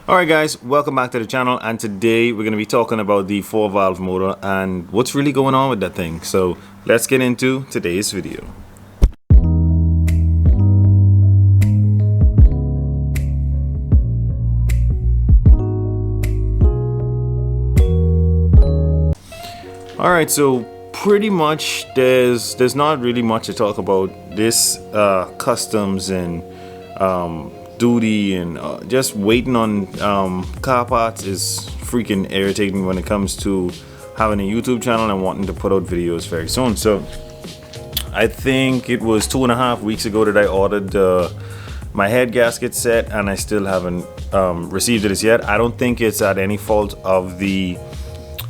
Alright guys, welcome back to the channel, and today we're going to be talking about the 4-valve motor and what's really going on with that thing. So let's get into today's video. Alright, so pretty much there's not really much to talk about. This customs and duty and just waiting on car parts is freaking irritating when it comes to having a YouTube channel and wanting to put out videos very soon. So I think it was 2.5 weeks ago that I ordered my head gasket set, and I still haven't received it as yet. I don't think it's at any fault of the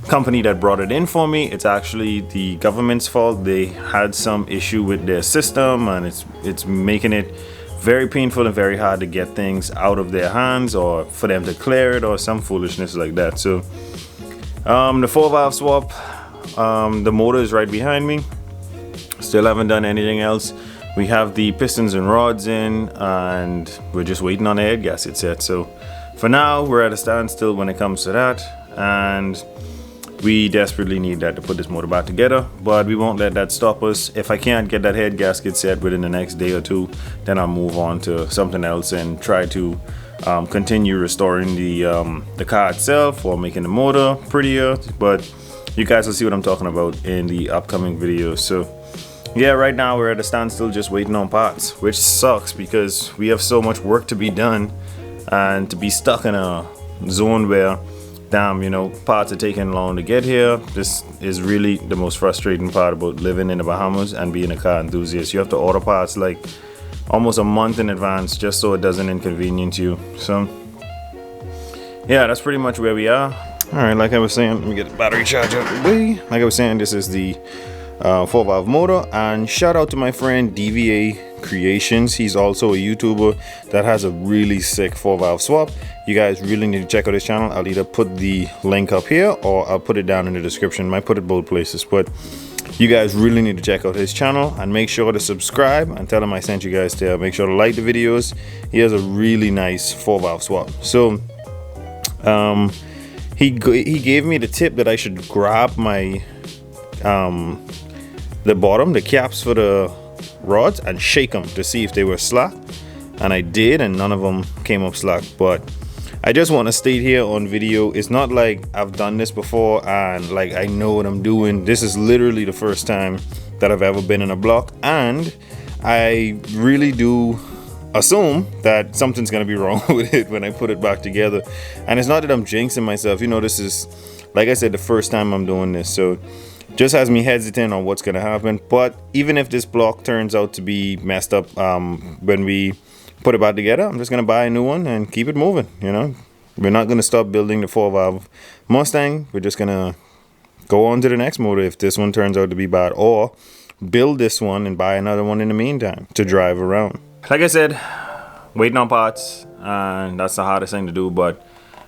company that brought it in for me. It's actually the government's fault. They had some issue with their system, and it's making it very painful and very hard to get things out of their hands, or for them to clear it, or some foolishness like that. So the 4-valve swap, the motor is right behind me. Still haven't done anything else. We have the pistons and rods in, and we're just waiting on the head gasket set. So for now we're at a standstill when it comes to that, and we desperately need that to put this motor back together, but we won't let that stop us. If I can't get that head gasket set within the next day or two, then I'll move on to something else and try to continue restoring the car itself or making the motor prettier. But you guys will see what I'm talking about in the upcoming videos. So yeah, right now we're at a standstill just waiting on parts, which sucks because we have so much work to be done, and to be stuck in a zone where damn, you know, parts are taking long to get here. This is really the most frustrating part about living in the Bahamas and being a car enthusiast. You have to order parts like almost a month in advance just so it doesn't inconvenience you. So yeah, that's pretty much where we are. All right, like I was saying, let me get the battery charger out of the way. Like I was saying, this is the 4-valve motor, and shout out to my friend Dva Creations. He's also a YouTuber that has a really sick 4-valve swap. You guys really need to check out his channel. I'll either put the link up here or I'll put it down in the description. Might put it both places, but you guys really need to check out his channel and make sure to subscribe and tell him I sent you guys there. Make sure to like the videos. He has a really nice 4-valve swap. So he gave me the tip that I should grab my the bottom, the caps for the rods, and shake them to see if they were slack, and I did, and none of them came up slack. But I just want to state here on video, it's not like I've done this before and like I know what I'm doing. This is literally the first time that I've ever been in a block, and I really do assume that something's gonna be wrong with it when I put it back together. And it's not that I'm jinxing myself, you know, this is, like I said, the first time I'm doing this, so just has me hesitant on what's gonna happen. But even if this block turns out to be messed up when we put it back together, I'm just gonna buy a new one and keep it moving. You know, we're not gonna stop building the 4-valve Mustang. We're just gonna go on to the next motor if this one turns out to be bad, or build this one and buy another one in the meantime to drive around. Like I said, waiting on parts, and that's the hardest thing to do. But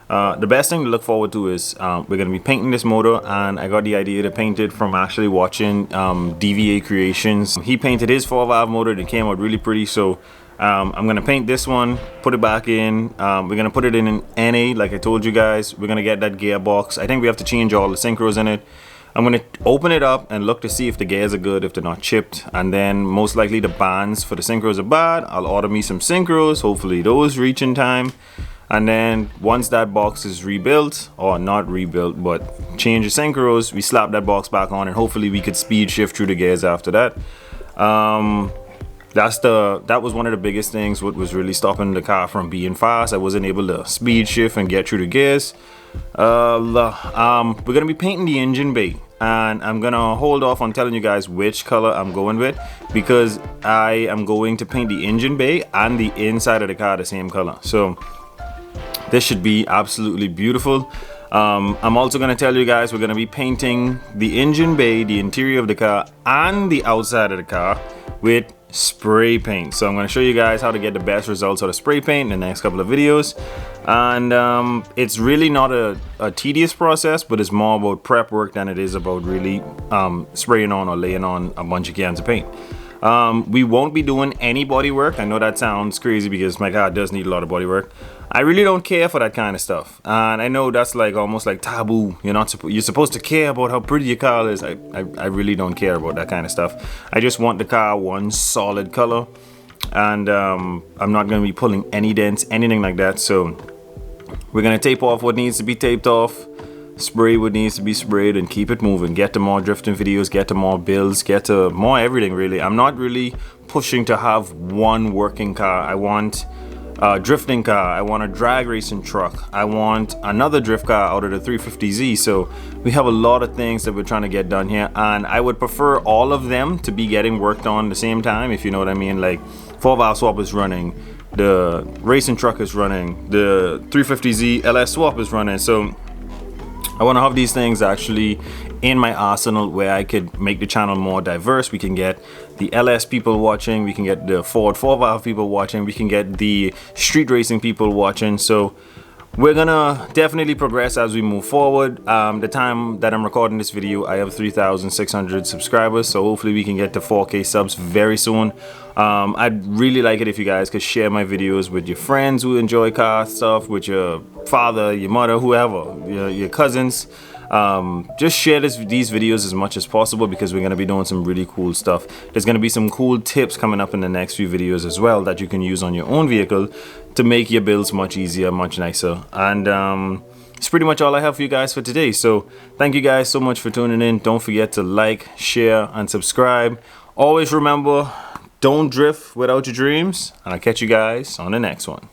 the best thing to look forward to is we're going to be painting this motor, and I got the idea to paint it from actually watching Dva Creations. He painted his 4-valve motor, it came out really pretty. So I'm going to paint this one, put it back in. We're going to put it in an NA like I told you guys. We're going to get that gearbox. I think we have to change all the synchros in it. I'm going to open it up and look to see if the gears are good, if they're not chipped, and then most likely the bands for the synchros are bad. I'll order me some synchros, hopefully those reach in time. And then once that box is rebuilt, or not rebuilt, but change the synchros, we slap that box back on, and hopefully we could speed shift through the gears after that. That was one of the biggest things, what was really stopping the car from being fast. I wasn't able to speed shift and get through the gears. We're gonna be painting the engine bay, and I'm gonna hold off on telling you guys which color I'm going with, because I am going to paint the engine bay and the inside of the car the same color. So this should be absolutely beautiful. I'm also going to tell you guys we're going to be painting the engine bay, the interior of the car, and the outside of the car with spray paint. So I'm going to show you guys how to get the best results out of spray paint in the next couple of videos. And it's really not a tedious process, but it's more about prep work than it is about really spraying on or laying on a bunch of cans of paint. We won't be doing any body work. I know that sounds crazy because my car does need a lot of body work. I really don't care for that kind of stuff, and I know that's like almost like taboo. You're supposed to care about how pretty your car is. I really don't care about that kind of stuff. I just want the car one solid color, and I'm not going to be pulling any dents, anything like that. So we're going to tape off what needs to be taped off, spray what needs to be sprayed, and keep it moving. Get to more drifting videos, get to more builds, get to more everything really. I'm not really pushing to have one working car. I want a drifting car, I want a drag racing truck, I want another drift car out of the 350Z. So we have a lot of things that we're trying to get done here, and I would prefer all of them to be getting worked on the same time, if you know what I mean. Like 4-valve swap is running, the racing truck is running, the 350Z LS swap is running. So I want to have these things actually in my arsenal where I could make the channel more diverse. We can get the LS people watching, we can get the Ford 4-valve people watching, we can get the street racing people watching. So we're gonna definitely progress as we move forward. The time that I'm recording this video, I have 3,600 subscribers, so hopefully we can get to 4K subs very soon. I'd really like it if you guys could share my videos with your friends who enjoy car stuff, with your father, your mother, whoever, your cousins. Just share these videos as much as possible, because we're going to be doing some really cool stuff. There's going to be some cool tips coming up in the next few videos as well that you can use on your own vehicle to make your builds much easier, much nicer. And it's pretty much all I have for you guys for today. So thank you guys so much for tuning in. Don't forget to like, share, and subscribe. Always remember, don't drift without your dreams, and I'll catch you guys on the next one.